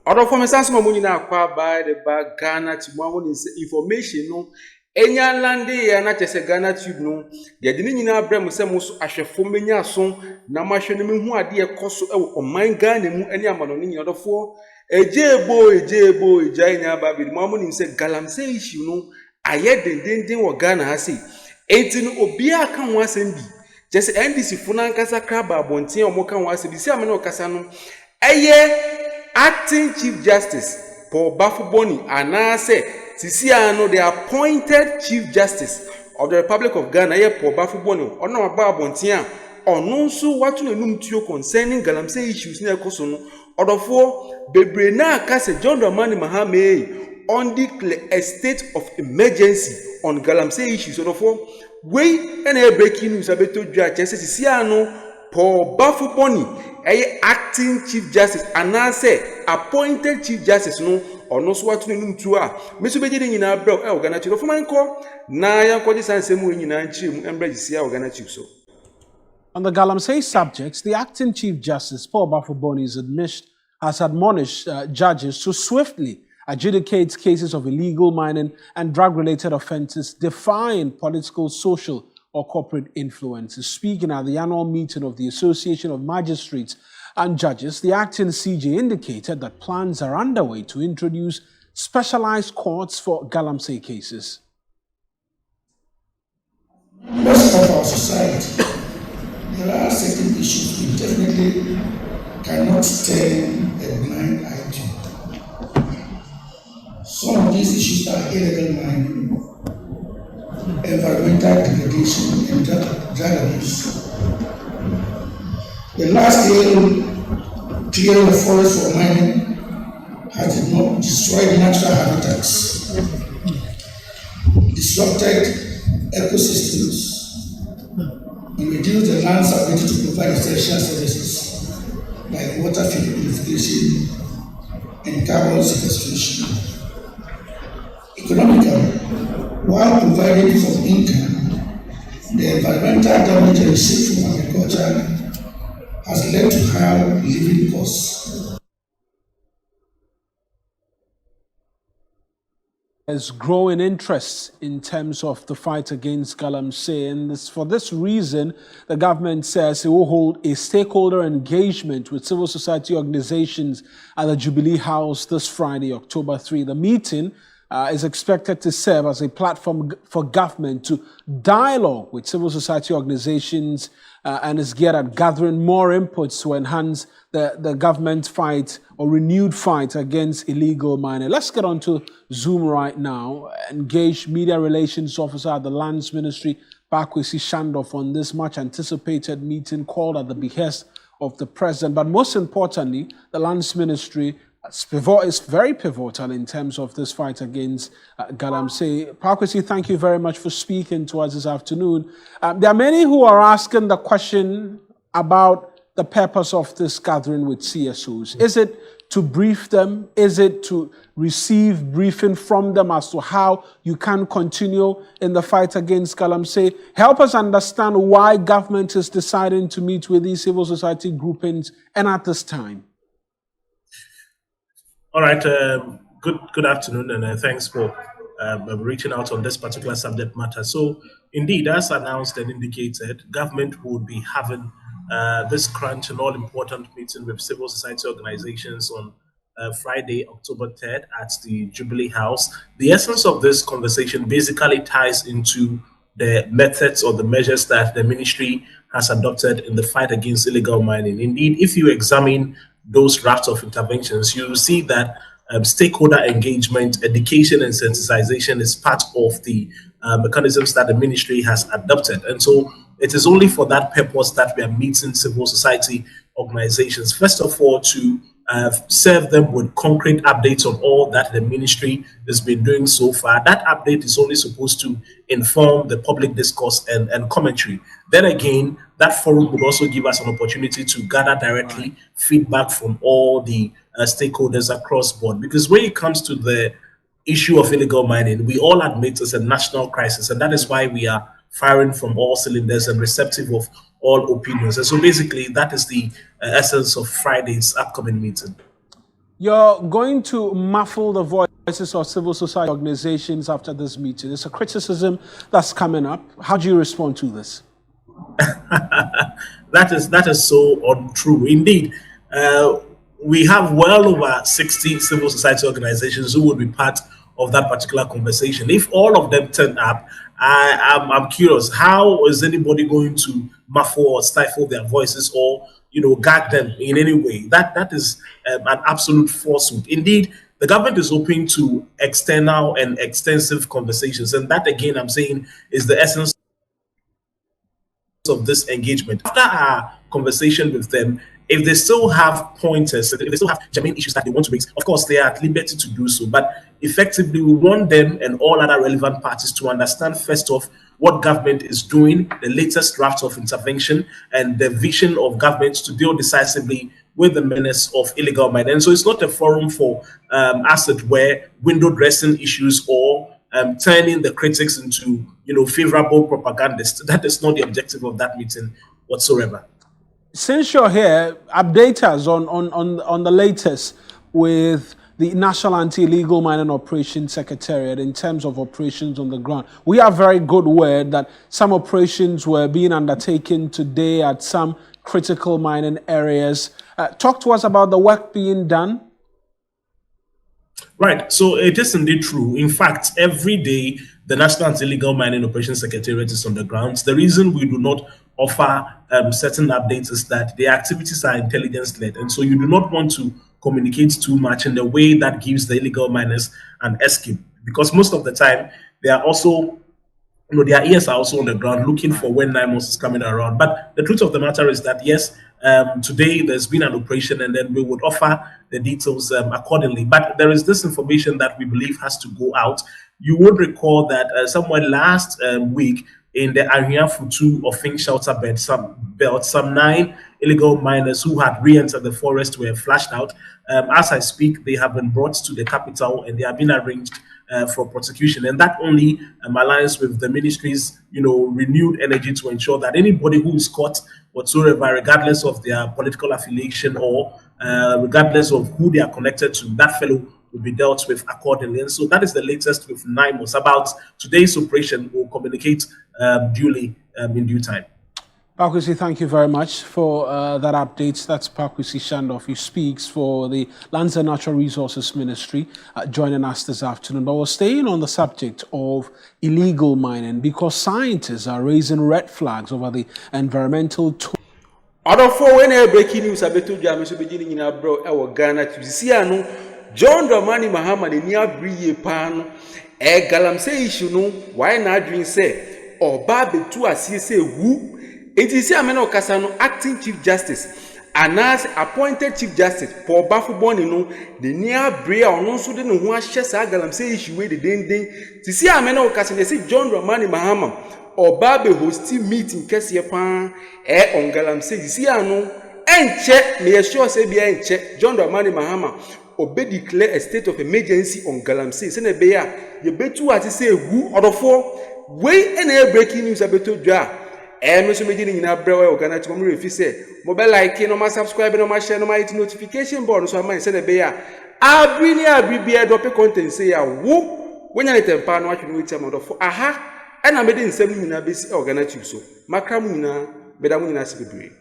Other form sense mo nyina akwa by the back Ghanatube mo information no enya lande ya na chese Ghanatube no de de nyina brem se mo so ahwefo menya so na mahwe no mehu ade ekoso e oman Ghana mu ani amano nyina odofo ejebo ejai nya ba bi mo nim se galamsey issue no aye dendenden wo Ghana ha sei enti no obi aka ho asem bi chese NDC funa nkasa kraba abonten o mo ka ho asem bi si amene okasa no eye Acting Chief Justice Paul Baffoe anase Sisiano, the appointed Chief Justice of the Republic of Ghana, Paul Baffoe, or no about Bontia, or no so what to num to concerning galamsey issues near Kosono, or the four Bebrena Kase John Dramani Mahame on declare a state of emergency on galamsey issues, or the four way and a breaking news about to judge Sisiano. Paul Baffoe acting Chief Justice and I say appointed Chief Justice no or no so what to num to a Mr. Beji in our bro Ghanatube for my call na yanko this answer mu nyina nchim embrace sia Ghanatube so. On the galamsey subjects, the acting Chief Justice Paul Baffoe has admonished judges to swiftly adjudicate cases of illegal mining and drug-related offences defying political, social or corporate influences. Speaking at the annual meeting of the Association of Magistrates and Judges, the acting CJ indicated that plans are underway to introduce specialized courts for galamsey cases. Most of our society, there are certain issues we definitely cannot turn a blind eye to. Some of these issues are illegal mining, environmental degradation, and drug abuse. The last clearing of forests for mining has not destroyed natural habitats, disrupted ecosystems, and reduced the land's ability to provide essential services like water purification and carbon sequestration. Economically, while providing for income, the environmental damage received from agriculture has led to higher living costs. There's growing interest in terms of the fight against galamsey, and for this reason, the government says it will hold a stakeholder engagement with civil society organizations at the Jubilee House this Friday, October 3. The meeting is expected to serve as a platform for government to dialogue with civil society organizations and is geared at gathering more inputs to enhance the government fight or renewed fight against illegal mining. Let's get on to Zoom right now. Engaged Media Relations Officer at the Lands Ministry, Bakwesi Shandoff, on this much anticipated meeting called at the behest of the President. But most importantly, the Lands Ministry is very pivotal in terms of this fight against galamsey. Bakwesi, thank you very much for speaking to us this afternoon. There are many who are asking the question about the purpose of this gathering with CSOs. Is it to brief them? Is it to receive briefing from them as to how you can continue in the fight against galamsey? Help us understand why government is deciding to meet with these civil society groupings and at this time. All right, good afternoon, and thanks for reaching out on this particular subject matter. So, indeed, as announced and indicated, government would be having this crunch and all-important meeting with civil society organizations on Friday, October 3rd at the Jubilee House. The essence of this conversation basically ties into the methods or the measures that the ministry has adopted in the fight against illegal mining. Indeed, if you examine those rafts of interventions, you will see that stakeholder engagement, education, and sensitization is part of the mechanisms that the ministry has adopted. And so it is only for that purpose that we are meeting civil society organizations. First of all, to serve them with concrete updates on all that the ministry has been doing so far. That update is only supposed to inform the public discourse and commentary. Then again, that forum would also give us an opportunity to gather directly feedback from all the stakeholders across board. Because when it comes to the issue of illegal mining, we all admit it's a national crisis, and that is why we are firing from all cylinders and receptive of all opinions. And so basically, that is the essence of Friday's upcoming meeting. You're going to muffle the voices of civil society organizations after this meeting. It's a criticism that's coming up. How do you respond to this? That is so untrue. Indeed, we have well over 60 civil society organizations who would be part of that particular conversation. If all of them turn up, I'm curious, how is anybody going to muffle or stifle their voices or gag them in any way? That is an absolute falsehood. Indeed, the government is open to external and extensive conversations, and that again, I'm saying, is the essence of this engagement. After our conversation with them, if they still have pointers, if they still have germane issues that they want to raise, of course they are at liberty to do so. But effectively, we want them and all other relevant parties to understand first off what government is doing, the latest draft of intervention, and the vision of government to deal decisively with the menace of illegal mining. And so it's not a forum for asset where window dressing issues or turning the critics into favorable propagandists. That is not the objective of that meeting whatsoever. Since you're here, update us on the latest with the National Anti-Illegal Mining Operations Secretariat in terms of operations on the ground. We have very good word that some operations were being undertaken today at some critical mining areas. Talk to us about the work being done. Right. So it is indeed true. In fact, every day, the National Anti-Illegal Mining Operations Secretariat is on the grounds. The reason we do not offer certain updates is that the activities are intelligence-led. And so you do not want to communicate too much in the way that gives the illegal miners an escape. Because most of the time, they are also, their ears are also on the ground looking for when NIMOS is coming around. But the truth of the matter is that, yes, today there's been an operation and then we would offer the details accordingly. But there is this information that we believe has to go out. You would recall that somewhere last week in the Area Futu Offing Shelter belt, some 9 illegal miners who had re-entered the forest were flashed out. As I speak, they have been brought to the capital and they have been arranged for prosecution, and that only aligns with the ministry's renewed energy to ensure that anybody who is caught whatsoever, regardless of their political affiliation or regardless of who they are connected to, that fellow will be dealt with accordingly. And so that is the latest with NIMOS. About today's operation, we'll communicate duly in due time. Pakwesi, thank you very much for that update. That's Pakwesi Shandoff, who speaks for the Lands and Natural Resources Ministry, joining us this afternoon. But we're staying on the subject of illegal mining because scientists are raising red flags over the environmental Other four when breaking news abeto dwa me so beginning in abro e wo Ghanatube si ano John Dramani Mahama ni abriye pa no galamsey issue no why na adwin say oba betu asie say wu. It is here amena okasa no acting chief justice anas appointed chief justice for Baffoe boni no the near brea ono so de no ho ahye sa galamsey issue we de denden ti see amena okasa ne say John Dramani Mahama oba be hosting meeting kese pa on galamsey see ano enche me sure say bia enche John Dramani Mahama obe declare a state of emergency on galamsey say na be ya ye betu ati say wu odofo we na breaking news abeto dwa me so meji ni na brewa o Ghanatube mo refi say mo be like no ma subscribe no ma share no ma hit notification bell so am say na be ya abri bia drop content say ya wo wonya ne tempa no atwe no tia mo odofo aha na me de nsem nyina besi o Ghanatube so makra mu nyina be da mu nyina se bebre